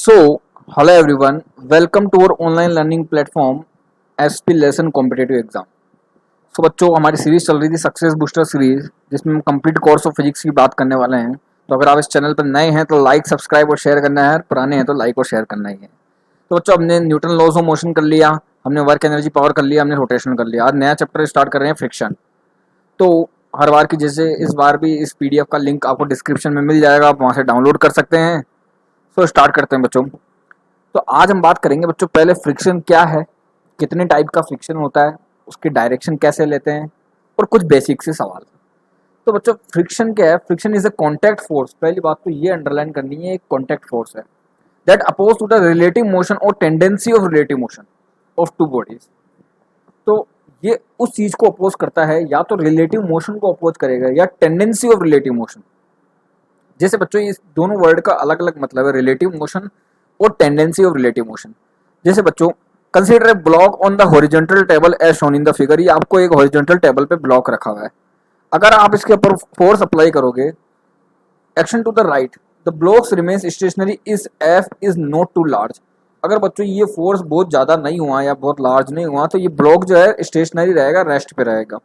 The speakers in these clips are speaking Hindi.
So, hello everyone, welcome to our online learning platform SP Lesson Competitive Exam. So बच्चों हमारी सीरीज चल रही थी सक्सेस बूस्टर सीरीज जिसमें हम कंप्लीट कोर्स ऑफ फिजिक्स की बात करने वाले हैं। तो अगर आप इस चैनल पर नए हैं तो लाइक सब्सक्राइब और शेयर करना है, पुराने हैं तो लाइक और शेयर करना ही है। तो बच्चों हमने न्यूटन लॉज ऑफ मोशन कर लिया, हमने वर्क एनर्जी पावर कर लिया, हमने रोटेशन कर लिया। आज नया चैप्टर स्टार्ट कर रहे हैं फ्रिक्शन। तो हर बार की जैसे इस बार भी इस PDF का लिंक आपको डिस्क्रिप्शन में मिल जाएगा, आप वहाँ से डाउनलोड कर सकते हैं। सो स्टार्ट करते हैं बच्चों। तो आज हम बात करेंगे बच्चों पहले फ्रिक्शन क्या है, कितने टाइप का फ्रिक्शन होता है, उसकी डायरेक्शन कैसे लेते हैं और कुछ बेसिक से सवाल। तो बच्चों फ्रिक्शन क्या है? Friction is a contact force. पहली बात तो ये अंडरलाइन करनी है, एक कॉन्टैक्ट फोर्स है that oppose to the relative motion और tendency of relative motion of two bodies. तो ये उस चीज को अपोज करता है, या तो रिलेटिव मोशन को अपोज करेगा या टेंडेंसी ऑफ रिलेटिव मोशन। जैसे बच्चों इस दोनों वर्ड का अलग अलग मतलब है, रिलेटिव मोशन और टेंडेंसी ऑफ रिलेटिव मोशन। जैसे बच्चों consider a block on the horizontal table as shown in the figure. ये आपको एक हॉरिजॉन्टल टेबल पे ब्लॉक रखा हुआ है। अगर आप इसके ऊपर फोर्स अप्लाई करोगे, action to the right the blocks remains stationary is F is not too large. अगर बच्चों ये फोर्स बहुत ज्यादा नहीं हुआ या बहुत लार्ज नहीं हुआ तो ये ब्लॉक जो है स्टेशनरी रहेगा, रेस्ट पे रहेगा।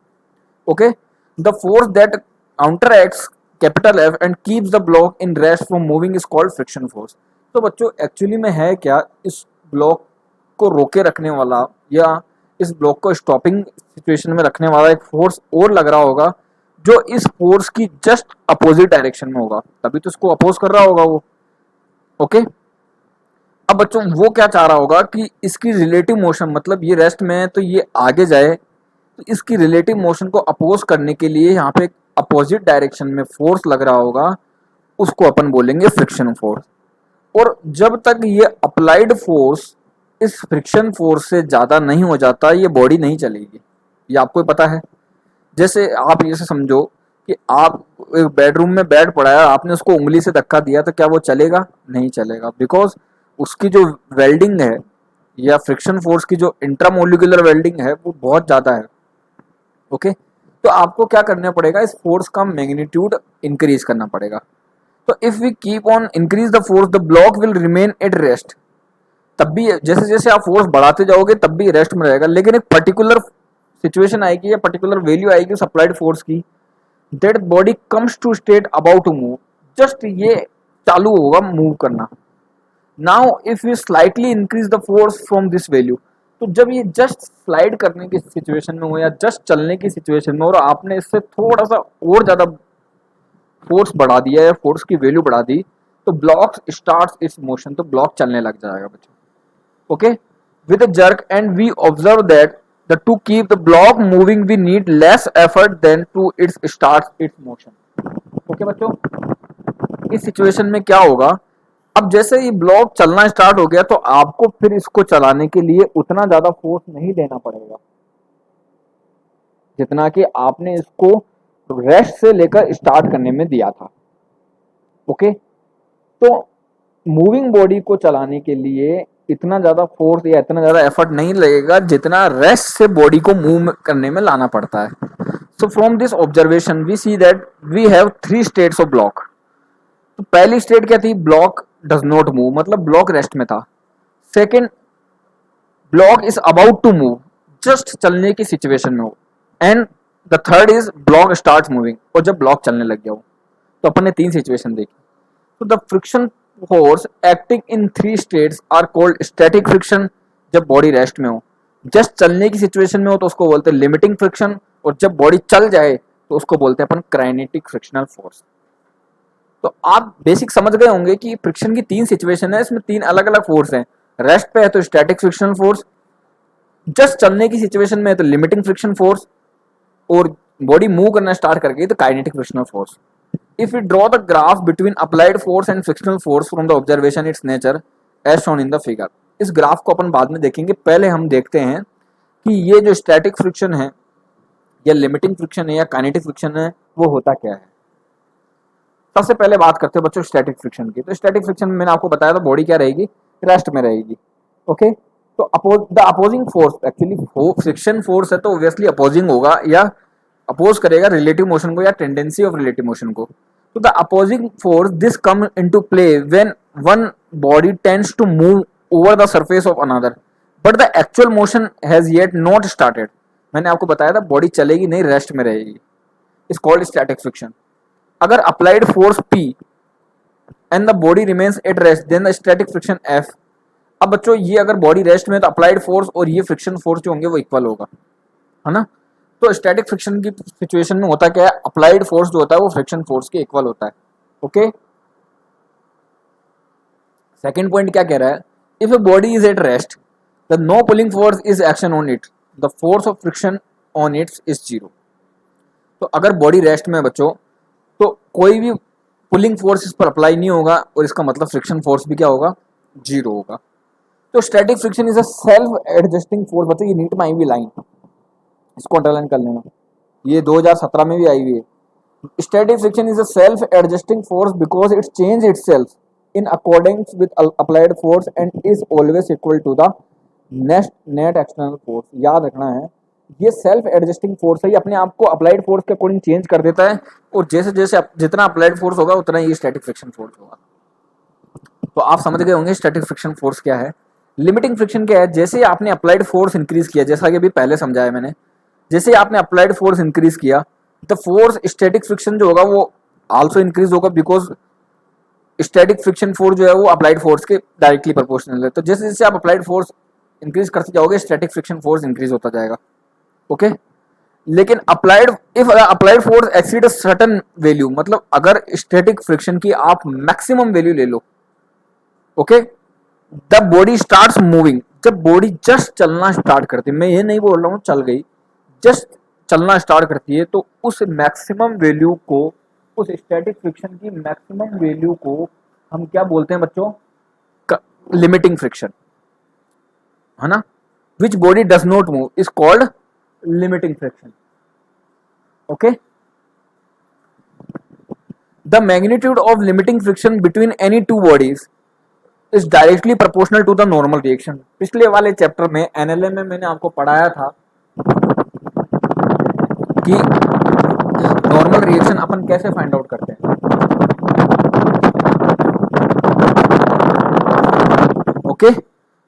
Okay, the force that counteracts capital F and keeps the block in rest from moving is called friction force. तो बच्चों एक्चुअली में है क्या, इस ब्लॉक को रोके रखने वाला या इस ब्लॉक को स्टॉपिंग सिचुएशन में रखने वाला एक फोर्स और लग रहा होगा जो इस फोर्स की जस्ट अपोजिट डायरेक्शन में होगा, तभी तो इसको अपोज कर रहा होगा वो। ओके, अब बच्चों वो क्या चाह रहा होगा कि इसकी रिलेटिव मोशन, मतलब ये रेस्ट में है तो ये आगे जाए, तो इसकी रिलेटिव मोशन को अपोज करने के लिए यहाँ पे अपोजिट डायरेक्शन में फोर्स लग रहा होगा, उसको अपन बोलेंगे फ्रिक्शन फोर्स। और जब तक ये अप्लाइड फोर्स इस फ्रिक्शन फोर्स से ज्यादा नहीं हो जाता, ये बॉडी नहीं चलेगी। ये आपको पता है। जैसे आप जैसे समझो कि आप एक बेडरूम में बेड पड़ा है, आपने उसको उंगली से धक्का दिया तो क्या वो चलेगा? नहीं चलेगा, बिकॉज उसकी जो वेल्डिंग है या फ्रिक्शन फोर्स की जो इंट्रामोलिकुलर वेल्डिंग है वो बहुत ज्यादा है। ओके, तो आपको क्या करना पड़ेगा, इस फोर्स का मैग्नीट्यूड इंक्रीज करना पड़ेगा। तो if we keep on increase the force the block will remain at rest. तब भी जैसे जैसे आप फोर्स बढ़ाते जाओगे तब भी रेस्ट में रहेगा, लेकिन एक पर्टिकुलर सिचुएशन आएगी या पर्टिकुलर वैल्यू आएगी सप्लाइड फोर्स की, that body comes to state about to move. Just ये चालू होगा मूव करना। Now if you slightly increase the force from this value, तो जब ये जस्ट स्लाइड करने की सिचुएशन में हो या जस्ट चलने की सिचुएशन में, और आपने इससे थोड़ा सा और ज्यादा फोर्स बढ़ा दिया या फोर्स की वैल्यू बढ़ा दी, तो ब्लॉक स्टार्ट्स इट्स मोशन, तो ब्लॉक चलने लग जाएगा बच्चों। Okay, with a jerk and we observe that the to keep the block moving we need less effort then to its starts its motion. Okay बच्चों, इस सिचुएशन में क्या होगा, अब जैसे ये ब्लॉक चलना स्टार्ट हो गया तो आपको फिर इसको चलाने के लिए उतना ज्यादा फोर्स नहीं देना पड़ेगा जितना कि आपने इसको रेस्ट से लेकर स्टार्ट करने में दिया था। ओके, तो मूविंग बॉडी को चलाने के लिए इतना ज्यादा फोर्स या इतना ज्यादा एफर्ट नहीं लगेगा जितना रेस्ट से बॉडी को मूव करने में लाना पड़ता है। So from this observation we see that we have 3 states of block. तो पहली स्टेट क्या थी? ब्लॉक डज नॉट मूव, मतलब ब्लॉक रेस्ट में था। Second, block is about to move, just चलने की सिचुएशन में हो। And the third is block start moving, और जब ब्लॉक चलने लग गया हो। तो अपन ने 3 सिचुएशन देखी। तो the friction force acting in 3 states are called static friction, जब बॉडी रेस्ट में हो। जस्ट चलने की सिचुएशन में हो तो उसको बोलते हैं लिमिटिंग फ्रिक्शन, और जब बॉडी चल जाए तो उसको बोलते हैं अपन काइनेटिक फ्रिक्शनल फोर्स। तो आप बेसिक समझ गए होंगे कि फ्रिक्शन की 3 सिचुएशन है, इसमें 3 अलग अलग फोर्स हैं। रेस्ट पे है तो स्टैटिक फ्रिक्शनल फोर्स, जस्ट चलने की सिचुएशन में है तो लिमिटिंग फ्रिक्शन फोर्स, और बॉडी मूव करना स्टार्ट कर गई तो kinetic frictional force. If we draw the graph between applied force and frictional force from the observation its nature as shown in the figure, इस ग्राफ को अपन बाद में देखेंगे। पहले हम देखते हैं कि ये जो स्टैटिक फ्रिक्शन है या लिमिटिंग फ्रिक्शन है या काइनेटिक फ्रिक्शन है वो होता क्या है। सबसे पहले बात करते हैं बच्चों स्टैटिक फ्रिक्शन की। तो स्टैटिक फ्रिक्शन में मैंने आपको बताया था बॉडी क्या रहेगी, रेस्ट में रहेगी। ओके, तो the opposing force, actually friction force है तो ऑब्वियसली अपोजिंग होगा या अपोज करेगा रिलेटिव मोशन को या टेंडेंसी ऑफ रिलेटिव मोशन को। तो the opposing force this come into play when one body tends to move over the surface of another but the actual motion has yet not started. मैंने आपको बताया था बॉडी चलेगी नहीं, रेस्ट में रहेगी, इज कॉल्ड स्टैटिक फ्रिक्शन। अगर applied force P and the body remains at rest then the static friction F। अब बच्चों ये अगर बॉडी रेस्ट में तो अप्लाइड फोर्स और ये फ्रिक्शन फोर्स जो होंगे वो इक्वल होगा, है ना। तो स्टैटिक फ्रिक्शन की सिचुएशन में होता क्या है, अप्लाइड फोर्स जो होता है वो फ्रिक्शन फोर्स के इक्वल होता है। ओके, सेकंड पॉइंट क्या कह रहा है, if a body is at rest the no pulling force is action on it, the force of friction on its is zero. तो अगर बॉडी रेस्ट में बच्चों तो कोई भी पुलिंग फोर्स इस पर अप्लाई नहीं होगा और इसका मतलब फ्रिक्शन फोर्स भी क्या होगा, जीरो होगा। तो static friction is a self adjusting force. बच्चों ये नीट में आई हुई लाइन, इसको अंडरलाइन कर लेना, ये 2017 में भी आई हुई है। Static friction is a self adjusting force because it change itself in according with applied force and is always equal to the net external force. याद रखना है ये सेल्फ एडजस्टिंग फोर्स है, ये अपने आप को अप्लाइड फोर्स के अकॉर्डिंग चेंज कर देता है और जैसे जैसे जितना अप्लाइड फोर्स होगा उतना ही स्टैटिक फ्रिक्शन फोर्स होगा। तो आप समझ गए होंगे स्टैटिक फ्रिक्शन फोर्स क्या है। लिमिटिंग फ्रिक्शन क्या है, जैसे आपने अप्लाइड फोर्स इंक्रीज किया, जैसा कि अभी पहले समझाया मैंने, जैसे आपने अप्लाइड फोर्स इंक्रीज किया तो फोर्स स्टैटिक फ्रिक्शन जो होगा वो आल्सो इंक्रीज होगा बिकॉज स्टैटिक फ्रिक्शन फोर्स जो है वो अप्लाइड फोर्स के डायरेक्टली प्रोपोर्शनल है। तो जैसे जैसे आप अप्लाइड फोर्स इंक्रीज करते जाओगे स्टैटिक फ्रिक्शन फोर्स इंक्रीज होता जाएगा। ओके, लेकिन applied force exceed a certain value, मतलब अगर स्टैटिक फ्रिक्शन की आप मैक्सिमम वैल्यू ले लो, okay, the body starts moving, जब बॉडी जस्ट चलना स्टार्ट करती है, मैं ये नहीं बोल रहा हूँ चल गई, जस्ट चलना स्टार्ट करती है, तो उस मैक्सिमम वैल्यू को, उस स्टैटिक फ्रिक्शन की मैक्सिमम वैल्यू को हम क्या बोलते हैं बच्चों, लिमिटिंग फ्रिक्शन, है ना। Which body does not move is called limiting friction. Okay, the magnitude of limiting friction between any two bodies is directly proportional to the normal reaction। पिछले वाले चैप्टर में एनएलएम में मैंने आपको पढ़ाया था कि नॉर्मल रिएक्शन अपन कैसे फाइंड आउट करते हैं। ओके,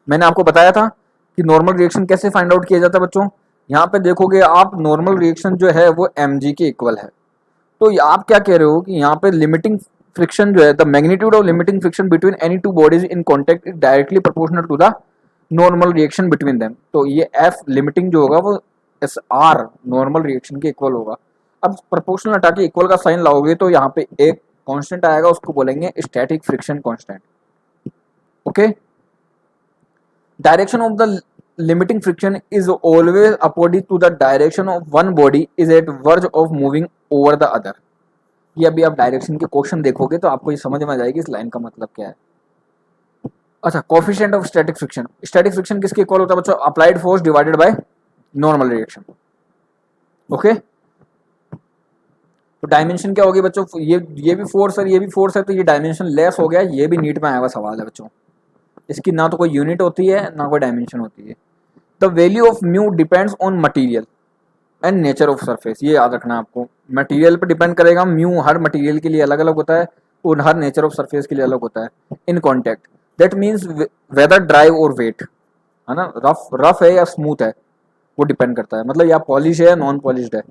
मैंने आपको बताया था कि नॉर्मल रिएक्शन कैसे फाइंड आउट किया जाता है बच्चों। यहाँ पे देखोगे आप नॉर्मल रिएक्शन जो है वो mg के इक्वल है। तो आप क्या कह रहे हो कि यहाँ पे लिमिटिंग फ्रिक्शन जो है, the magnitude of limiting friction between any two bodies in contact is directly proportional to the normal reaction between them. तो ये f लिमिटिंग जो होगा वो एस आर नॉर्मल रिएक्शन के इक्वल होगा। अब प्रोपोर्शनल हटा के इक्वल का साइन लाओगे तो यहाँ पे एक कांस्टेंट आएगा, उसको बोलेंगे static friction constant. Okay, direction of the limiting friction is always opposite to the direction of one body is at verge of moving over the other। ये अभी आप डायरेक्शन के क्वेश्चन देखोगे तो आपको ये समझ में आ जाएगी इस लाइन का मतलब क्या है। अच्छा, coefficient of static friction, static friction किसके इक्वल होता है बच्चों, applied force divided by normal reaction. Okay, तो डायमेंशन क्या होगी बच्चों, ये भी फोर्स है, ये भी फोर्स है, तो ये डायमेंशन लेस हो गया। ये भी नीट में आया हुआ सवाल है बच्चों, इसकी ना तो कोई यूनिट होती है ना कोई डायमेंशन होती है। The value of mu depends on material and nature of surface, ये याद रखना आपको, मटेरियल पर डिपेंड करेगा। म्यू हर मटेरियल के लिए अलग अलग होता है और हर नेचर ऑफ सरफेस के लिए अलग होता है। In contact that means whether dry और वेट, है ना, रफ है या स्मूथ है वो डिपेंड करता है, मतलब या पॉलिश है या नॉन पॉलिश्ड है।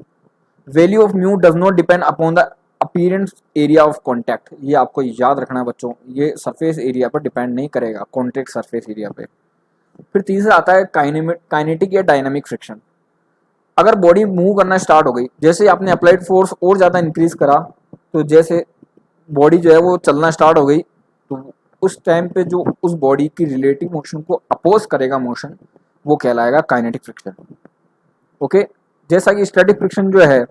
Value of mu does not depend upon the appearance area of contact, ये आपको याद रखना है बच्चों, ये सरफेस एरिया पर डिपेंड नहीं करेगा, कॉन्टैक्ट सरफेस एरिया पे। फिर तीसरा आता है काइनेटिक या डायनामिक फ्रिक्शन। अगर बॉडी मूव करना स्टार्ट हो गई, जैसे आपने अप्लाइड फोर्स और ज़्यादा इंक्रीज करा, तो जैसे बॉडी जो है वो चलना स्टार्ट हो गई, तो उस टाइम पे जो उस बॉडी की रिलेटिव मोशन को अपोज करेगा मोशन, वो कहलाएगा काइनेटिक फ्रिक्शन। ओके, जैसा कि स्टैटिक फ्रिक्शन जो है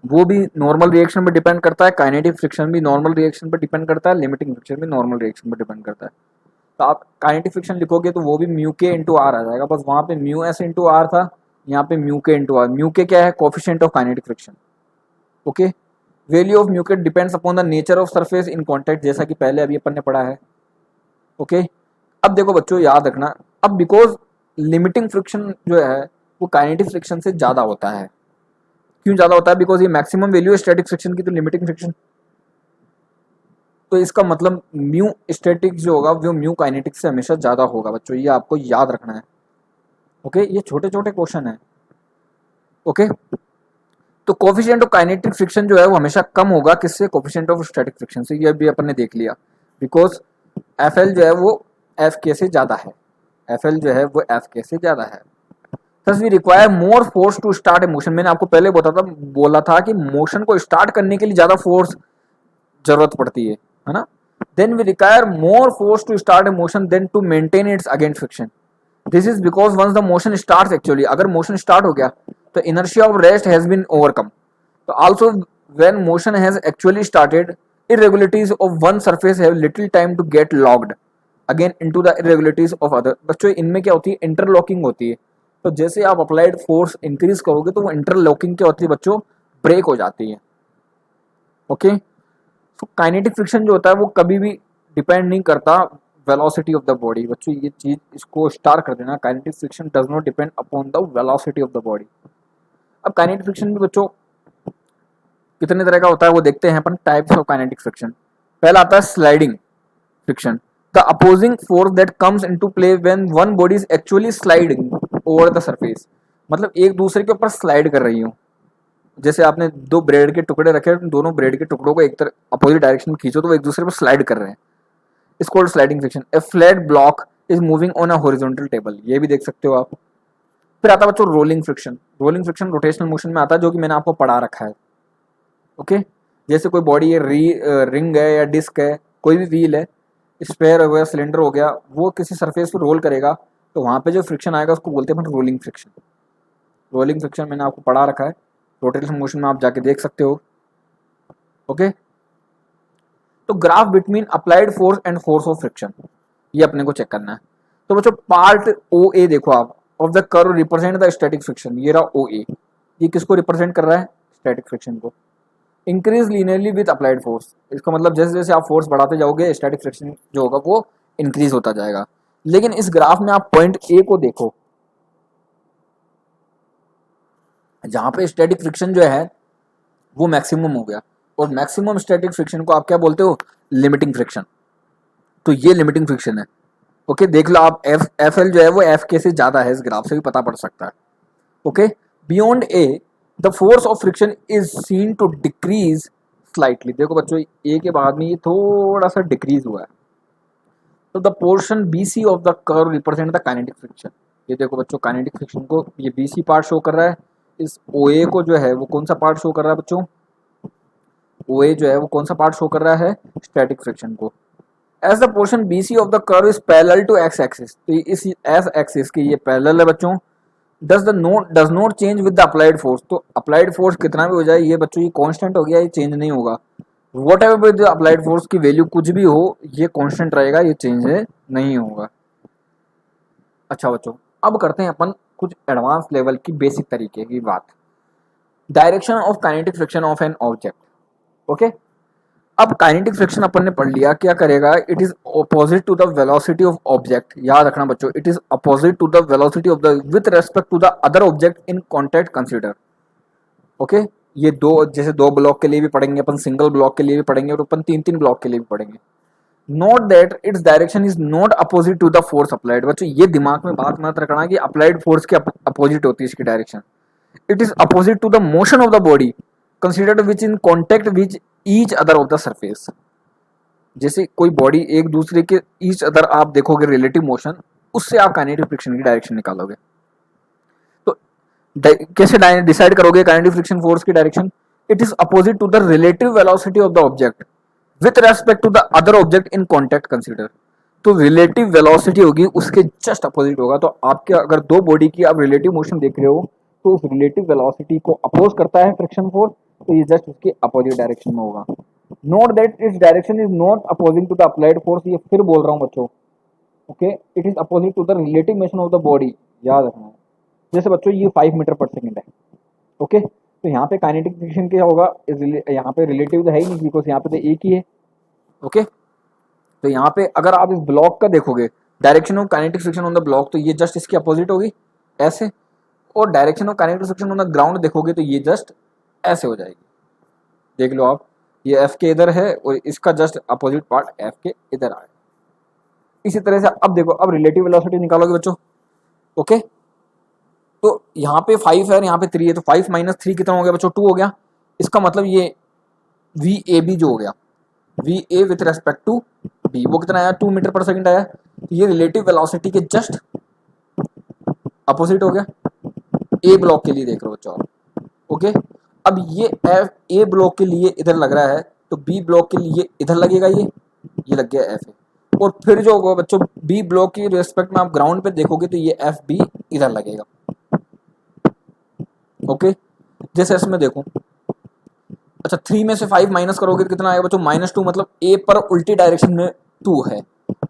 वो भी नॉर्मल रिएक्शन पर डिपेंड करता है, काइनेटिक फ्रिक्शन भी नॉर्मल रिएक्शन पर डिपेंड करता है, लिमिटिंग फ्रिक्शन भी नॉर्मल रिएक्शन पर डिपेंड करता है। तो आप काइनेटिक फ्रिक्शन लिखोगे तो वो भी म्यू के इंटू आर आ जाएगा, बस वहाँ पे म्यू एस इंटू आर था, यहाँ पे म्यू के इंटू आर। म्यू के क्या है, coefficient of kinetic friction. Okay, value of mu k depends upon the nature of surface in contact, जैसा कि पहले अभी अपन ने पढ़ा है। ओके, अब देखो बच्चों याद रखना, अब बिकॉज लिमिटिंग फ्रिक्शन जो है वो काइनेटिक फ्रिक्शन से ज़्यादा होता है। क्यों ज़्यादा होता है, बिकॉज ये मैक्सिमम वैल्यू है स्टैटिक फ्रिक्शन की, तो लिमिटिंग फ्रिक्शन तो इसका मतलब म्यू स्टैटिक जो होगा वो म्यू काइनेटिक से हमेशा ज़्यादा होगा बच्चों, ये आपको याद रखना है। ओके, ये छोटे छोटे क्वेश्चन है। ओके, तो कोफिशिएंट ऑफ काइनेटिक फ्रिक्शन जो है वो हमेशा कम होगा किससे, कोफिशिएंट ऑफ स्टैटिक फ्रिक्शन से। ये भी अपन ने देख लिया, बिकॉज एफ एल जो है वो एफ के से ज़्यादा है, एफ एल जो है वो एफ के से ज़्यादा है। Thus we require more force to start a motion. मैंने आपको पहले बोला था कि मोशन को स्टार्ट करने के लिए ज़्यादा फोर्स जरूरत पड़ती है ना। Then we require more force to start a motion then to maintain its against friction. This is because once the motion start, actually अगर मोशन स्टार्ट हो गया तो inertia of rest has been overcome. तो also when motion has actually started, irregularities of one surface have little time to get logged again into the irregularities of other। बच्चों इनमें क्या होती है, इंटरलॉकिंग होती है। तो जैसे आप अप्लाइड फोर्स इंक्रीज करोगे तो वो इंटरलॉकिंग क्या होती है बच्चों, ब्रेक हो जाती है। ओके, तो काइनेटिक फ्रिक्शन जो होता है वो कभी भी डिपेंड नहीं करता वेलोसिटी ऑफ द बॉडी। बच्चों ये चीज इसको स्टार कर देना, kinetic friction does not depend upon the velocity of the body. अब काइनेटिक फ्रिक्शन भी बच्चों कितने तरह का होता है वो देखते हैं अपन, टाइप्स ऑफ काइनेटिक फ्रिक्शन। पहला आता है sliding friction, the opposing force that comes into play when one body is actually sliding over the surface. मतलब एक दूसरे के ऊपर स्लाइड कर रही हूँ। जैसे आपने दो ब्रेड के टुकड़े रखे, दोनों ब्रेड के टुकड़ों को एक तरफ अपोजिट डायरेक्शन में खींचो तो वो एक दूसरे पर स्लाइड कर रहे हैं, it's called sliding friction. A flat block is moving on a horizontal table, ये भी देख सकते हो आप। फिर आता है बच्चों rolling friction. Rolling friction rotational motion में आता है, जो कि मैंने आपको पढ़ा रखा है। ओके, जैसे कोई बॉडी है, रिंग है या डिस्क है, कोई भी व्हील है, स्पेयर हो गया, सिलेंडर हो गया, वो किसी सरफेस पर रोल करेगा तो वहाँ पे जो फ्रिक्शन आएगा उसको बोलते हैं रोलिंग फ्रिक्शन। रोलिंग फ्रिक्शन मैंने आपको पढ़ा रखा है, रोटेशनल मोशन में आप जाके देख सकते हो। ओके, तो graph between applied force and force of friction, ये अपने को चेक करना है। तो बच्चों पार्ट ओ ए देखो आप, of the curve represent the static friction. ये रहा ओ ए, ये किसको रिप्रेजेंट कर रहा है, स्टैटिक फ्रिक्शन को। Increase linearly with applied force, इसका मतलब जैसे जैसे आप फोर्स बढ़ाते जाओगे स्टैटिक फ्रिक्शन जो होगा वो इंक्रीज होता जाएगा। लेकिन इस ग्राफ में आप पॉइंट ए को देखो, जहां पे स्टैटिक फ्रिक्शन जो है वो मैक्सिमम हो गया, और मैक्सिमम स्टैटिक फ्रिक्शन को आप क्या बोलते हो, लिमिटिंग फ्रिक्शन। तो ये लिमिटिंग फ्रिक्शन है। ओके, देख लो आप, एफ एल जो है वो एफ के से ज्यादा है, इस ग्राफ से भी पता पड़ सकता है। Okay, beyond a the force of friction is seen to decrease slightly. देखो बच्चों ए के बाद में ये थोड़ा सा डिक्रीज हुआ है। तो the portion B C of the curve represent the kinetic friction. ये देखो बच्चों काइनेटिक फ्रिक्शन को ये बी सी पार्ट शो कर रहा है, इस ओ ए को जो है वो कौन सा पार्ट शो कर रहा है बच्चों, ओ ए जो है वो कौन सा पार्ट शो कर रहा है, स्टैटिक फ्रिक्शन को। As the portion B C of the curve is parallel to X axis, तो इस एक्स एक्सिस की ये पैरेलल है बच्चों। Does not change with the applied force, तो अप्लाइड फोर्स कितना भी हो जाए ये बच्चों ये कांस्टेंट हो गया, ये चेंज नहीं होगा। What ever with applied force की वैल्यू कुछ भी हो, ये कांस्टेंट रहेगा, ये चेंज नहीं होगा। अच्छा बच्चों, अब करते हैं अपन कुछ एडवांस लेवल की बेसिक तरीके की बात। Direction of kinetic friction of an object. Okay, अब काइनेटिक फ्रिक्शन अपन ने पढ़ लिया, क्या करेगा, it is opposite to the velocity of object. याद रखना बच्चों, it is opposite to the velocity of the with respect to the other object in contact consider. Okay, ये दो, जैसे दो ब्लॉक के लिए भी पढ़ेंगे अपन, सिंगल ब्लॉक के लिए भी पढ़ेंगे, और अपन तीन तीन ब्लॉक के लिए भी पढ़ेंगे। Note that its direction is not opposite to the force applied. बच्चों ये दिमाग में बात मत रखना कि अप्लाइड फोर्स के अपोजिट होती है इसकी direction. It is opposite to the motion of the body considered which in contact which each other of the surface. जैसे कोई बॉडी एक दूसरे के ईच अदर आप देखोगे रिलेटिव मोशन, उससे आप काइनेटिक फ्रिक्शन की डायरेक्शन निकालोगे। तो कैसे डिसाइड करोगे काइनेटिक फ्रिक्शन फोर्स की direction, it is opposite to the relative velocity of the object with respect to the other object in contact consider. तो रिलेटिव वेलोसिटी होगी उसके जस्ट अपोजिट होगा। तो आपके अगर दो बॉडी की आप रिलेटिव मोशन देख रहे हो तो उस रिलेटिव वेलोसिटी को अपोज करता है फ्रिक्शन फोर्स, तो ये जस्ट उसके अपोजिट डायरेक्शन में होगा। Note that its direction is not opposing to the applied force, ये फिर बोल रहा हूँ बच्चों। Okay, it is opposite to the relative motion of the body, याद रखना है। जैसे बच्चों ये 5 मीटर पर सेकंड है। ओके, तो यहाँ पे काइनेटिक फ्रिक्शन क्या होगा, यहाँ पे रिलेटिव तो है ही नहीं बिकॉज यहाँ पे तो एक ही है। ओके, तो यहाँ पे अगर आप इस ब्लॉक का देखोगे direction of kinetic friction on the block, तो ये जस्ट इसकी अपोजिट होगी ऐसे, और direction of kinetic friction on the ground देखोगे तो ये जस्ट ऐसे हो जाएगी। देख लो आप, ये एफ के इधर है और इसका जस्ट अपोजिट पार्ट एफ के इधर आएगा। इसी तरह से अब देखो, अब रिलेटिव वेलोसिटी निकालोगे बच्चों। ओके, तो यहाँ पे 5 है और यहाँ पे 3 है, तो 5 माइनस 3 कितना हो गया बच्चों? 2 हो गया। इसका मतलब ये वी ए बी जो हो गया, V A with respect to B, वो कितना आया? 2 मीटर पर सेकंड आया। तो ये रिलेटिव वेलोसिटी के जस्ट अपोजिट हो गया। ए ब्लॉक के लिए देख रहे हो बच्चों आप। ओके, अब ये एफ ए ब्लॉक के लिए इधर लग रहा है, तो बी ब्लॉक के लिए इधर लगेगा, ये लग गया एफ ए। और फिर जो होगा बच्चों बी ब्लॉक की रेस्पेक्ट में आप ग्राउंड पे देखोगे तो ये एफ बी इधर लगेगा। ओके, जैसे इसमें देखो, अच्छा 3 में से 5 माइनस करोगे तो कितना आएगा बच्चों? -2, मतलब ए पर उल्टी डायरेक्शन में 2 है,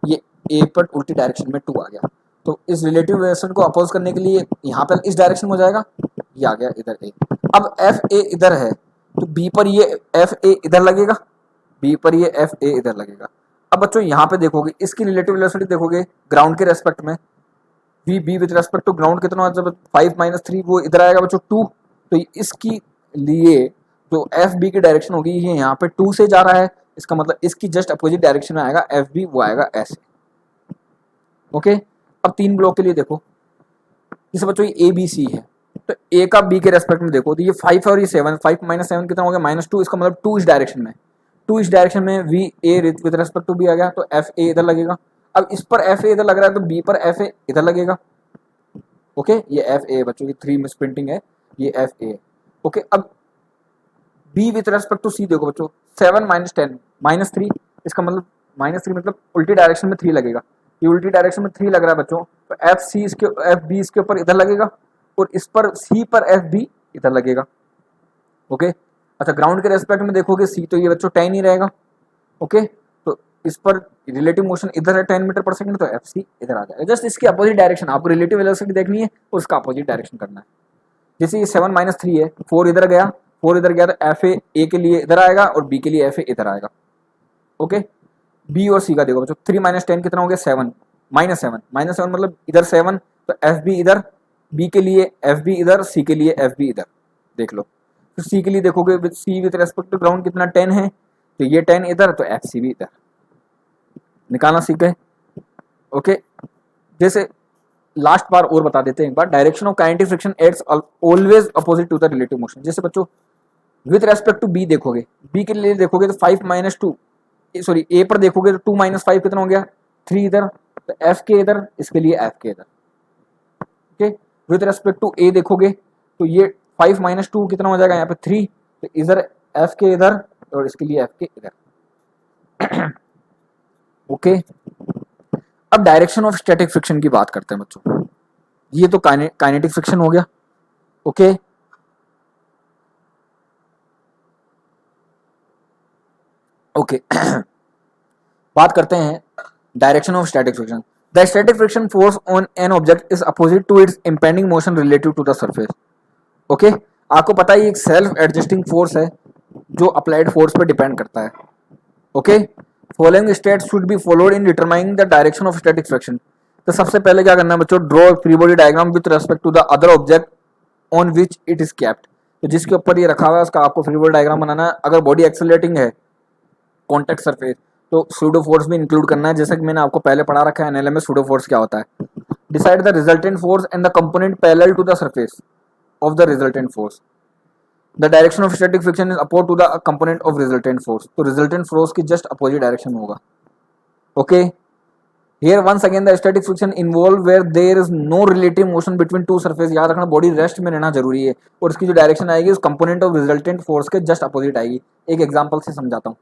ये ए पर उल्टी डायरेक्शन में 2 आ गया। तो इस रिलेटिव वेलोसिटी को अपोज करने के लिए यहाँ पर इस डायरेक्शन में हो जाएगा, ये आ गया इधर ए। अब एफ ए इधर है तो बी पर ये एफ ए इधर लगेगा, बी पर ये एफ ए इधर लगेगा। अब बच्चों यहाँ पे देखोगे, इसकी रिलेटिव वेलोसिटी देखोगे ग्राउंड के रेस्पेक्ट में, V B with respect to ground कितना, जब 5 माइनस 3 वो इधर आएगा बच्चों 2। तो इसकी लिए जो एफ बी की डायरेक्शन होगी ये यहाँ पे 2 से जा रहा है, इसका मतलब इसकी जस्ट अपोजिट डायरेक्शन में आएगा एफ बी, वो आएगा ऐसे। ओके, अब 3 ब्लॉक के लिए देखो, जैसे बच्चों ये ए बी सी है, तो ए का बी के रेस्पेक्ट में देखो तो ये 5 और ये 7, 5 माइनस 7 कितना हो गया? -2, इसका मतलब 2 इस डायरेक्शन में, 2 इस डायरेक्शन में V A with respect to B आ गया, तो एफ ए इधर लगेगा। अब इस पर एफ ए इधर लग रहा है तो बी पर एफ ए इधर लगेगा। ओके, ये एफ ए बच्चों की 3 मिस प्रिंटिंग है, ये एफ ए। ओके, अब बी विथ रेस्पेक्ट टू सी देखो बच्चों, 7 माइनस 10 -3, इसका मतलब -3 मतलब उल्टी डायरेक्शन में 3 लगेगा, ये उल्टी डायरेक्शन में 3 लग रहा है बच्चों, तो एफ सी इसके एफ बी इसके ऊपर इधर लगेगा और इस पर सी पर एफ बी इधर लगेगा। ओके, अच्छा ग्राउंड के रेस्पेक्ट में देखोगे सी तो ये बच्चों 10 ही रहेगा। ओके, तो इस पर रिलेटिव मोशन इधर है 10 मीटर पर सेकंड, तो एफ सी इधर आ जाएगा। जस्ट इसकी अपोजिट डायरेक्शन, आपको रिलेटिव वेलोसिटी देखनी है उसका अपोजिट डायरेक्शन करना है। जैसे ये 7 माइनस 3 है, 4 इधर गया, 4 इधर गया, तो एफ ए के लिए इधर आएगा और बी के लिए एफ ए इधर आएगा। ओके, बी और सी का देखो बच्चों, 3 माइनस 10 कितना हो गया? 7, -7 मतलब इधर 7, तो एफ बी इधर, बी के लिए एफ बी इधर, सी के लिए एफ बी इधर, देख लो। तो सी के लिए देखोगे सी विथ रेस्पेक्ट टू ग्राउंड कितना 10 है, तो ये 10 इधर, तो एफ सी भी इधर निकालना सीख गए। ओके, जैसे लास्ट बार और बता देते हैं एक बार, direction of kinetic friction acts always opposite to the relative motion. जैसे बच्चों विथ रेस्पेक्ट टू बी देखोगे, बी के लिए देखोगे तो 5 माइनस 2, सॉरी ए पर देखोगे तो 2 माइनस 5 कितना हो गया? 3 इधर, तो एफ के इधर, इसके लिए एफ के इधर। ओके, विथ रेस्पेक्ट टू ए देखोगे तो ये 5 माइनस 2 कितना हो जाएगा? यहाँ पे 3, तो इधर एफ के इधर और इसके लिए एफ के इधर। ओके, अब डायरेक्शन ऑफ स्टैटिक फ्रिक्शन की बात करते हैं बच्चों। ये तो काइनेटिक फ्रिक्शन हो गया। ओके, ओके बात करते हैं direction of static friction. The static friction force on an object is opposite to its impending motion relative to the surface. Okay, आपको पता है ये एक सेल्फ एडजस्टिंग फोर्स है जो अप्लाइड फोर्स पर डिपेंड करता है। Okay, following steps should be followed in determining the direction of static friction. तो सबसे पहले क्या करना है बच्चों? Draw free body diagram with respect to the other object on which it is kept. तो जिसके ऊपर ये रखा हुआ है उसका आपको फ्री बॉडी डायग्राम बनाना है। अगर बॉडी एक्सेलरेटिंग है कॉन्टैक्ट सरफेस तो सूडो फोर्स भी इंक्लूड करना है, जैसा कि मैंने आपको पहले पढ़ा रखा है एनएलएम में सूडो फोर्स क्या होता है। Decide the resultant force and the component parallel to the surface of the resultant force. The direction of static friction is oppose to the component of resultant force. तो रिजल्टेंट फोर्स की जस्ट अपोजिट डायरेक्शन में होगा। Okay, here once again the static friction involve where there is no relative motion between two surface. याद रखना बॉडी रेस्ट में रहना जरूरी है और इसकी जो डायरेक्शन आएगी उस कंपोनेंट ऑफ रिजल्टेंट फोर्स के जस्ट अपोजिट आएगी। एक एग्जांपल से समझाता हूँ।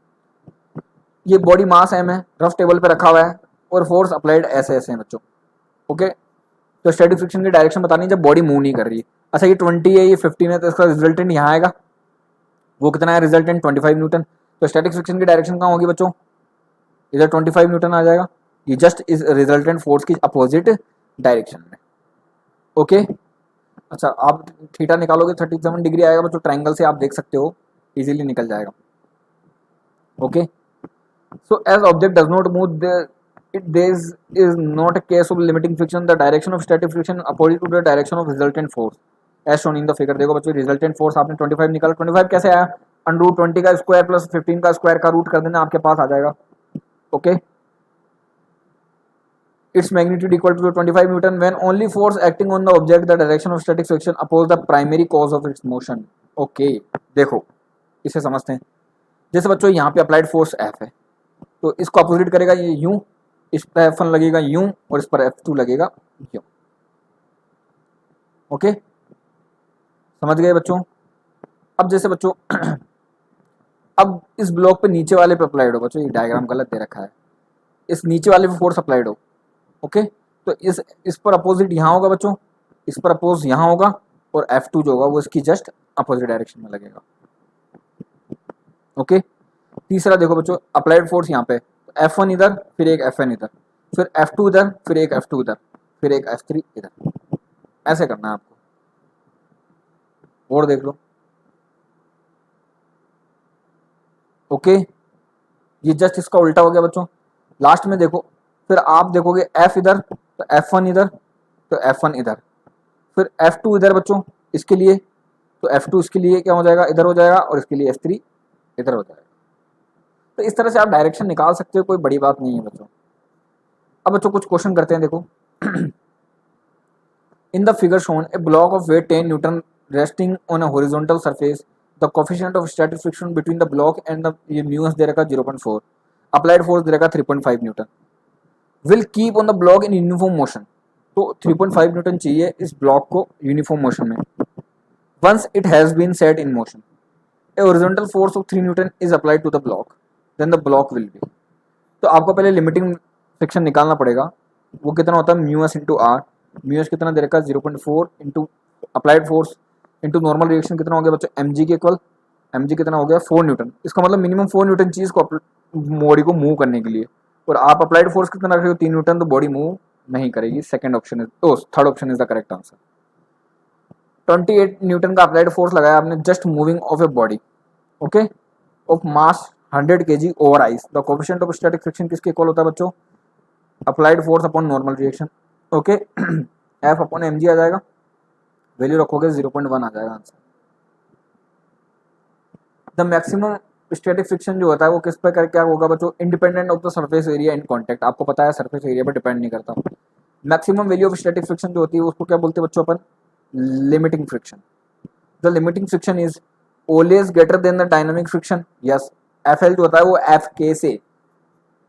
ये बॉडी मास एम है, रफ टेबल पे रखा हुआ है और फोर्स अप्लाइड ऐसे ऐसे हैं बच्चों। ओके, तो स्टैटिक फ्रिक्शन की डायरेक्शन बतानी है जब बॉडी मूव नहीं कर रही है। अच्छा ये 20 है, ये 15 है, तो इसका रिजल्टेंट यहाँ आएगा। वो कितना है रिजल्टेंट? 25 न्यूटन। तो स्टैटिक फ्रिक्शन की डायरेक्शन कहाँ होगी बच्चों? इधर 25 न्यूटन आ जाएगा। ये जस्ट इस रिजल्टेंट फोर्स की अपोजिट डायरेक्शन में। ओके, अच्छा आप थीटा निकालोगे 37 डिग्री आएगा बच्चों। ट्रायंगल से आप देख सकते हो, इजीली निकल जाएगा। Okay, so as object does not move there is not a case of limiting friction. The direction of static friction opposite to the direction of resultant force as shown in the figure। देखो बच्चों रिजल्टेंट फोर्स आपने 25 निकाला। 25 कैसे आया? √20 का स्क्वायर प्लस 15 का स्क्वायर का रूट कर देना, आपके पास आ जाएगा। Okay, its magnitude equal to 25 newton when only force acting on the object the direction of static friction oppose the primary cause of its motion. Okay, देखो इसे समझते हैं। जैसे बच्चों यहाँ पे अप्लाइड फोर्स F है, तो इसको अपोजिट करेगा ये यूं, इस पर F1 लगेगा यूं और इस पर F2 लगेगा यूं। ओके, समझ गए बच्चों? अब जैसे बच्चों अब इस ब्लॉक पे नीचे वाले पे अप्लाइड हो, बच्चों ये डायग्राम गलत दे रखा है, इस नीचे वाले पे फोर्स अप्लाइड हो। ओके, तो इस पर अपोजिट यहाँ होगा बच्चों, इस पर अपोज यहाँ होगा और F2 जो होगा वो इसकी जस्ट अपोजिट डायरेक्शन में लगेगा। ओके, तीसरा देखो बच्चों, अप्लाइड फोर्स यहाँ पे, F1 इधर, फिर एक Fn इधर, फिर F2 इधर, फिर एक F2 इधर, फिर एक F3 इधर, ऐसे करना है आपको। और देख लो। ओके, ये जस्ट इसका उल्टा हो गया बच्चों। लास्ट में देखो, फिर आप देखोगे F इधर तो F1 इधर, तो F1 इधर, फिर F2 इधर बच्चों इसके लिए, तो F2 इसके लिए क्या हो जाएगा, इधर हो जाएगा, और इसके लिए F3 इधर हो जाएगा। तो इस तरह से आप डायरेक्शन निकाल सकते हो, कोई बड़ी बात नहीं है बच्चों। अब बच्चों कुछ क्वेश्चन करते हैं, देखो। In the figure shown a block of weight 10 newton resting on a horizontal surface, the coefficient of static friction between the block and the, ये म्यू एस दे रखा 0.4, अप्लाइड फोर्स दे रखा 3.5 newton, will keep on the block in uniform motion. तो 3.5 न्यूटन चाहिए इस ब्लॉक को यूनिफॉर्म मोशन में। Once it has been set in motion, a horizontal force of 3 newton is applied to the block, then the block will be. तो आपको पहले लिमिटिंग फ्रिक्शन निकालना पड़ेगा, वो कितना होता है mu S into R. Mu S कितना दे रखा है 0.4 into applied force into normal reaction कितना हो गया बच्चों एम जी के इक्वल, एम जी कितना हो गया 4 न्यूटन। इसका मतलब मिनिमम 4 न्यूटन चीज़ को बॉडी को मूव करने के लिए, और आप अप्लाइड फोर्स कितना रख रहे हो 3 न्यूटन, तो बॉडी मूव नहीं करेगी। Second option is, oh third option is the correct answer. 28 newton का अप्लाइड फोर्स लगाया आपने just moving of a body, okay, of mass 100 kg over ice, the coefficient of static friction किसके इक्वल होता है बच्चों, applied force upon normal reaction. Okay, F upon M G आ जाएगा, वैल्यू रखोगे 0.1 आ जाएगा answer. The maximum static friction जो होता है वो किस पर कर क्या होगा बच्चों, independent of the surface area in contact. आपको पता है सरफेस एरिया पर डिपेंड नहीं करता। Maximum value of static friction जो होती है उसको क्या बोलते हैं बच्चों अपन, limiting friction. The limiting friction is always greater than the dynamic friction. Yes, F L जो होता है वो एफ के से,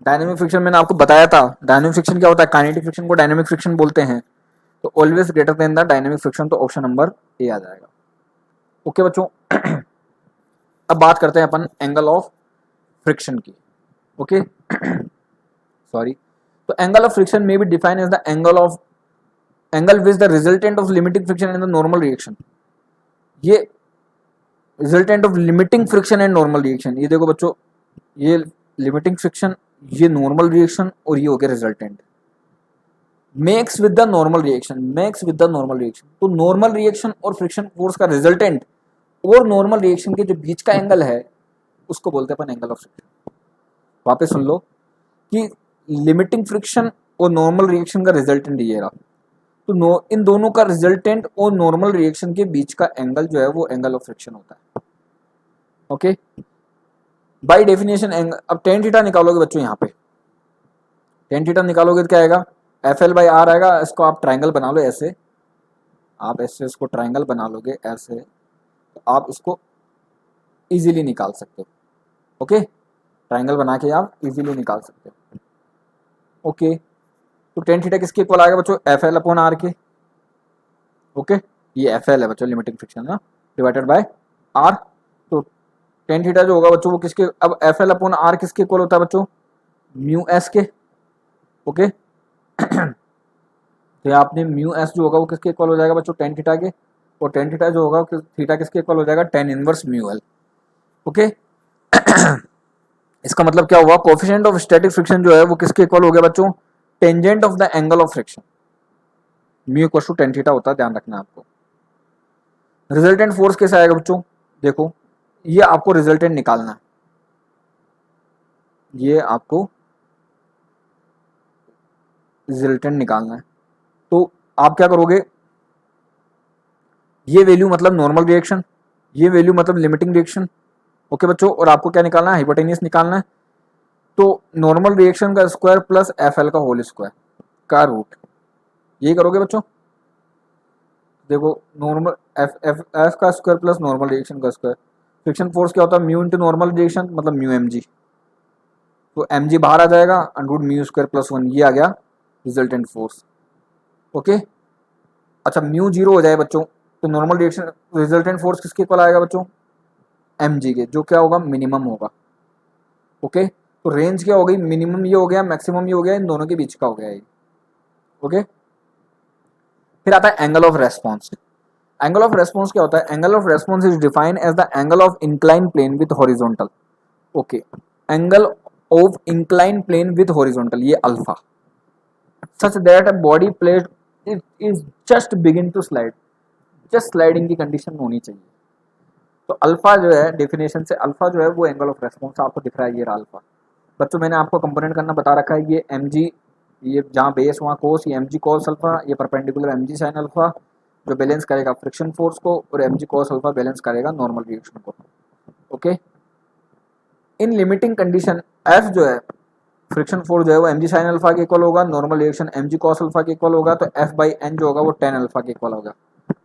डायनामिक फ्रिक्शन मैंने आपको बताया था, डायनामिक फ्रिक्शन क्या होता है, काइनेटिक फ्रिक्शन को डायनामिक फ्रिक्शन बोलते हैं। तो always greater than the dynamic friction, तो ऑप्शन नंबर ए आ जाएगा। ओके बच्चों, अब बात करते हैं अपन एंगल ऑफ फ्रिक्शन की। ओके, सॉरी, तो एंगल ऑफ फ्रिक्शन में be define as the angle which the resultant of limiting friction and the normal reaction. ये resultant of limiting friction and normal reaction, ये देखो बच्चों, ये लिमिटिंग फ्रिक्शन, ये नॉर्मल रिएक्शन, और ये हो गया resultant. Makes with the normal reaction, makes with the normal reaction, तो नॉर्मल रिएक्शन और फ्रिक्शन फोर्स का रिजल्टेंट और नॉर्मल रिएक्शन के जो बीच का एंगल है उसको बोलते हैं अपन एंगल ऑफ फ्रिक्शन। वापस सुन लो कि लिमिटिंग फ्रिक्शन और नॉर्मल रिएक्शन का रिजल्टेंट ये रहा, तो इन दोनों का रिजल्टेंट और नॉर्मल रिएक्शन के बीच का एंगल जो है वो एंगल ऑफ फ्रिक्शन होता है। ओके, बाय डेफिनेशन एंगल, अब टेन थीटा निकालोगे बच्चों, यहाँ पे टेन थीटा निकालोगे तो क्या आएगा, एफ एल बाई आर आएगा। इसको आप ट्राइंगल बना लो ऐसे, आप ऐसे इसको ट्राइंगल बना लोगे ऐसे, तो आप इसको इजीली निकाल सकते हो। ओके, ट्राइंगल बना के आप इजीली निकाल सकते हो। ओके, तो टेन थीटा किसके इक्वल आएगा बच्चों, एफ एल अपॉन आर के। ओके, ये एफ एल है बच्चों लिमिटिंग फ्रिक्शन ना, डिवाइडेड बाय आर। तो टेन थीटा जो होगा बच्चों वो किसके, अब एफ एल अपॉन आर किसके इक्वल होता है बच्चों, म्यू एस के। ओके, तो आपने म्यू एस जो होगा वो किसके इक्वल हो जाएगा बच्चों, टेन थीटा के, और टेन थीटा जो होगा थीटा किसके इक्वल हो जाएगा, tan inverse mu L. Okay, इसका मतलब क्या हुआ, कोफिशिएंट ऑफ स्टैटिक फ्रिक्शन जो है वो किसके इक्वल हो गया बच्चों, tangent of the angle of friction. Mu equal to tan theta होता है, ध्यान रखना आपको। रिजल्टेंट फोर्स कैसे आएगा बच्चों, देखो ये आपको रिजल्टेंट निकालना है, ये आपको रिजल्टेंट निकालना है। तो आप क्या करोगे, ये वैल्यू मतलब नॉर्मल रिएक्शन, ये वैल्यू मतलब लिमिटिंग रिएक्शन, ओके बच्चों, और आपको क्या निकालना है, हाइपोटेनियस निकालना है। तो नॉर्मल रिएक्शन का स्क्वायर प्लस एफ एल का होल स्क्वायर का रूट, यही करोगे बच्चों। देखो नॉर्मल एफ एफ एफ का स्क्वायर प्लस नॉर्मल रिएक्शन का स्क्वायर, फ्रिक्शन फोर्स क्या होता है, म्यू इंटू नॉर्मल रिएक्शन मतलब म्यू एम जी, तो एम जी बाहर आ जाएगा, under mu square plus one, ये आ गया रिजल्टेंट फोर्स। ओके, अच्छा म्यू जीरो हो जाए बच्चों, तो नॉर्मल रिएक्शन रिजल्टेंट फोर्स किसके इक्वल आएगा बच्चों, एम जी के, जो क्या होगा मिनिमम होगा। ओके, तो रेंज क्या हो गई, मिनिमम ये हो गया, मैक्सिमम ये हो गया, इन दोनों के बीच का हो गया ये। ओके, फिर आता है angle of response. Angle of response क्या होता है, angle of response is defined as the angle of incline plane with horizontal. Okay, angle of incline plane with horizontal, ये alpha, such that a body plate is just begin to slide, just sliding की कंडीशन होनी चाहिए। तो अल्फा जो है, डेफिनेशन से अल्फा जो है वो एंगल ऑफ रेस्पॉन्स आपको दिख रहा है, ये रहा अल्फा। बच्चों मैंने आपको कंपोनेंट करना बता रखा है, ये एम जी, ये जहाँ बेस वहाँ कोस, ये एम जी कॉस अल्फा, ये perpendicular M G sine alpha जो बैलेंस करेगा फ्रिक्शन फोर्स को, और M G cos alpha balance करेगा नॉर्मल रिएक्शन को। Okay, in limiting condition F जो है फ्रिक्शन फोर्स जो है वो एम जी साइन अल्फा के इक्वल होगा, normal reaction M G cos alpha के इक्वल होगा, तो एफ बाई एन जो होगा वो टेन अल्फा के इक्वल होगा।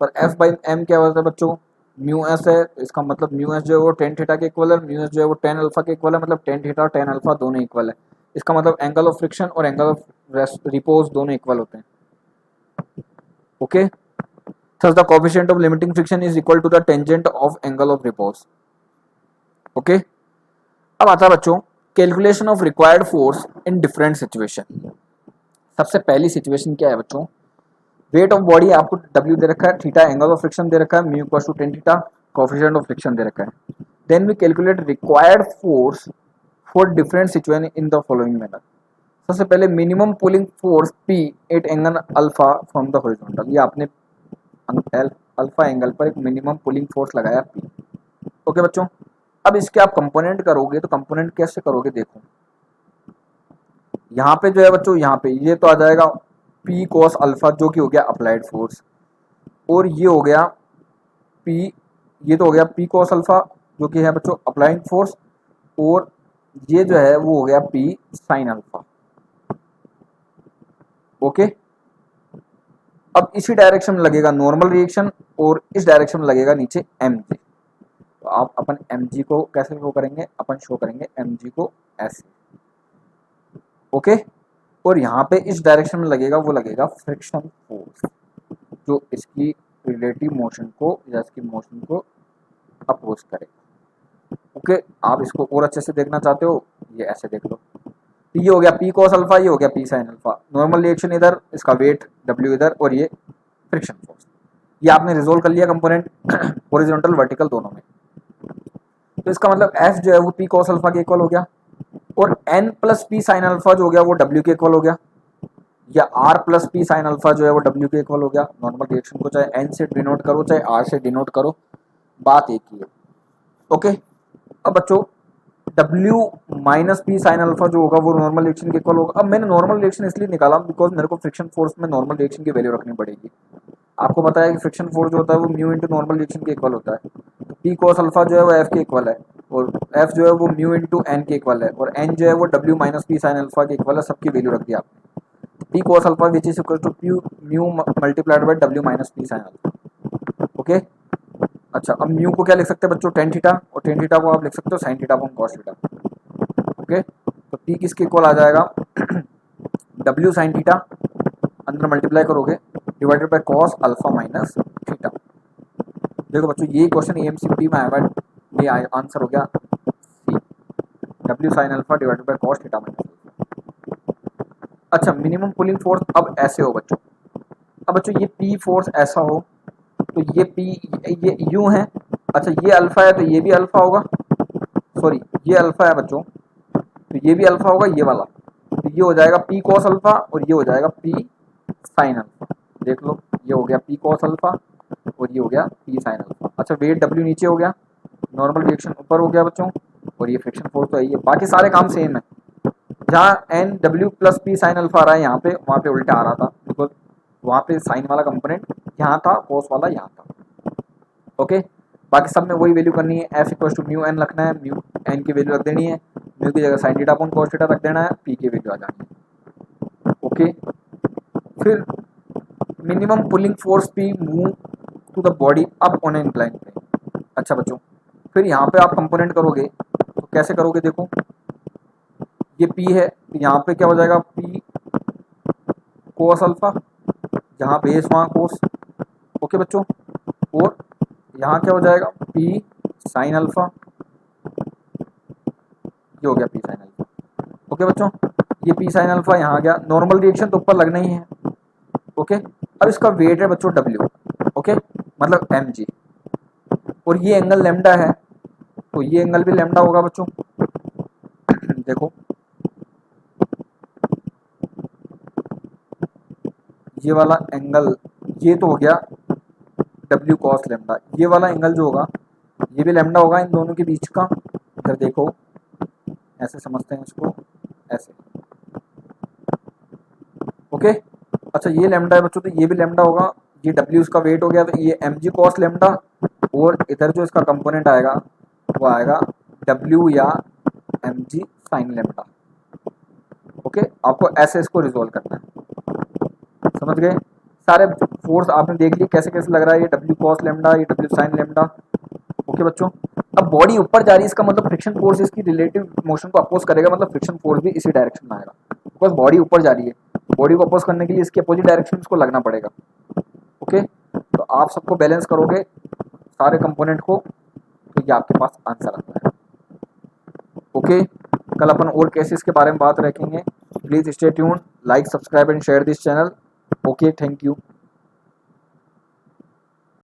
पर एफ बाई एम क्या होता है बच्चों, म्यू एस है, तो इसका मतलब म्यू एस जो है वो टेन थीटा के इक्वल है, म्यू एस जो है वो टेन अल्फा के इक्वल है, मतलब टेन थीटा और टेन अल्फा दोनों इक्वल है। इसका मतलब एंगल ऑफ फ्रिक्शन और एंगल ऑफ रिपोज दोनों इक्वल होते हैं। Okay, thus the coefficient of limiting friction is equal to the tangent of angle of repose. Okay, अब आता है बच्चों calculation of required force in different situation. सबसे पहली सिचुएशन क्या है बच्चों, वेट ऑफ बॉडी आपको W दे रखा है, थीटा एंगल ऑफ फ्रिक्शन दे रखा है, mu equal to tan theta, coefficient of friction दे रखा है। Then we calculate required force for different situation in the following manner. सबसे पहले minimum pulling force P at angle alpha from the horizontal, ये आपने अल्फा एंगल पर एक मिनिमम पुलिंग फोर्स लगाया P। ओके बच्चों, अब इसके आप कंपोनेंट करोगे, तो कंपोनेंट कैसे करोगे देखो, यहाँ पे जो है बच्चों, यहाँ पे ये तो आ जाएगा P cos अल्फा जो कि हो गया अप्लाइड फोर्स, और ये हो गया P, ये तो हो गया P cos अल्फा जो कि है बच्चों अप्लाइंग फोर्स, और ये जो है वो हो गया P साइन अल्फा। ओके, अब इसी डायरेक्शन में लगेगा नॉर्मल रिएक्शन, और इस डायरेक्शन में लगेगा नीचे एम जी। तो आप अपन एम जी को कैसे शो करेंगे, अपन शो करेंगे एम जी को ऐसे। ओके, और यहाँ पे इस डायरेक्शन में लगेगा वो लगेगा फ्रिक्शन फोर्स जो इसकी रिलेटिव मोशन को या इसकी मोशन को अपोज करेगा। ओके, आप इसको और अच्छे से देखना चाहते हो, ये ऐसे देख लो, तो ये हो गया P cos अल्फा, ये हो गया P sin alpha, normal reaction इधर, इसका वेट W इधर, और ये फ्रिक्शन फोर्स। ये आपने रिजोल्व कर लिया कंपोनेंट हॉरिजॉन्टल वर्टिकल दोनों में। तो इसका मतलब F जो है वो P cos अल्फा के इक्वल हो गया, और N plus P sin alpha जो हो गया वो W के इक्वल हो गया, या R plus P sin alpha जो है वो W के इक्वल हो गया। नॉर्मल रिएक्शन को चाहे N से डिनोट करो चाहे R से डिनोट करो, बात एक ही है। ओके, अब बच्चों W minus P sine alpha जो होगा वो नॉर्मल रिएक्शन के इक्वल होगा। अब मैंने नॉर्मल रिएक्शन इसलिए निकाला बिकॉज मेरे को फ्रिक्शन फोर्स में नॉर्मल रिएक्शन की वैल्यू रखनी पड़ेगी। आपको पता है कि फ्रिक्शन फोर्स जो होता है वो म्यू इंटू नॉर्मल रिएक्शन के इक्वल होता है, तो P cos अल्फा जो है वो F के इक्वल है, और F जो है वो म्यू इंटू N के इक्वल है, और N जो है वो W minus P sine alpha के इक्वल है। सबकी वैल्यू रख दी आपने, P cos alpha which is equal to mu multiplied by W minus P sine alpha. Okay, अच्छा अब म्यू को क्या लिख सकते हैं बच्चों, टेन थीटा, और टेन थीटा को आप लिख सकते हो sine theta upon cos theta. Okay, तो P किसके इक्वल आ जाएगा W साइन थीटा, अंदर मल्टीप्लाई करोगे divided by cos alpha minus theta. देखो बच्चों ये क्वेश्चन एमसीक्यू में आएगा, ये आंसर हो गया सी, W sine alpha divided by cos theta minus. अच्छा मिनिमम पुलिंग फोर्स अब ऐसे हो बच्चों, अब बच्चों ये P फोर्स ऐसा हो, तो ये P ये U है, अच्छा ये अल्फा है तो ये भी अल्फा होगा, सॉरी ये अल्फा है बच्चों तो ये भी अल्फा होगा, ये वाला, तो ये हो जाएगा P cos अल्फा और ये हो जाएगा P साइन अल्फा। देख लो ये हो गया P cos अल्फा और ये हो गया P साइन अल्फा। अच्छा वेट W नीचे हो गया, नॉर्मल रिएक्शन ऊपर हो गया बच्चों, और ये फ्रिक्शन फोर्स तो है, बाकी सारे काम सेम है। जहाँ N W plus P sine alpha आ रहा है यहाँ पे, वहाँ पे उल्टा आ रहा था बिकॉज वहाँ पे साइन वाला कंपोनेंट यहाँ था, कोस वाला यहाँ था। ओके, बाकी सब में वही वैल्यू करनी है, F equal to mu N रखना है, म्यू एन की वैल्यू रख देनी है, म्यू की जगह sign theta upon cos theta रख देना है, पी की वैल्यू आ जानी है। ओके, फिर minimum pulling force P move to the body up on an incline plane. अच्छा बच्चों, फिर यहाँ पे आप कंपोनेंट करोगे तो कैसे करोगे, देखो ये P है तो यहाँ पे क्या हो जाएगा, P कोस अल्फा, जहाँ बेस वहाँ कोस। ओके बच्चों, और यहाँ क्या हो जाएगा, P साइन अल्फा, ये हो गया P साइन अल्फा। ओके बच्चों, ये P साइन अल्फा यहाँ आ गया। नॉर्मल रिएक्शन तो ऊपर लगना ही है। ओके, अब इसका वेट है बच्चों W, ओके मतलब mg, और ये एंगल लेमडा है तो ये एंगल भी लेमडा होगा बच्चों। देखो ये वाला एंगल, ये तो हो गया W cos लेमडा, ये वाला एंगल जो होगा ये भी लेमडा होगा इन दोनों के बीच का। इधर देखो, ऐसे समझते हैं इसको, ऐसे। ओके, अच्छा ये लेमडा है बच्चों तो ये भी लेमडा होगा, ये W इसका वेट हो गया तो ये mg cos लेमडा, और इधर जो इसका कंपोनेंट आएगा वो आएगा W या mg sin लेमडा। ओके, आपको ऐसे इसको रिजोल्व करना है। समझ गए, सारे फोर्स आपने देख लिए कैसे कैसे लग रहा है, ये W cos लेमडा, ये W sin लेमडा। ओके बच्चों, अब बॉडी ऊपर जा रही है, इसका मतलब फ्रिक्शन फोर्स इसकी रिलेटिव मोशन को अपोज करेगा, मतलब फ्रिक्शन फोर्स भी इसी डायरेक्शन में आएगा, बिकॉज बॉडी ऊपर जा रही है। बॉडी को अपोज करने के लिए इसके अपोजिट डायरेक्शन इसको लगना पड़ेगा। ओके, तो आप सबको बैलेंस करोगे सारे कंपोनेंट को तो ये आपके पास आंसर आता है। ओके, कल अपन और केसेस के बारे में बात रखेंगे। Please stay tuned, like subscribe and share this channel. Okay, thank you.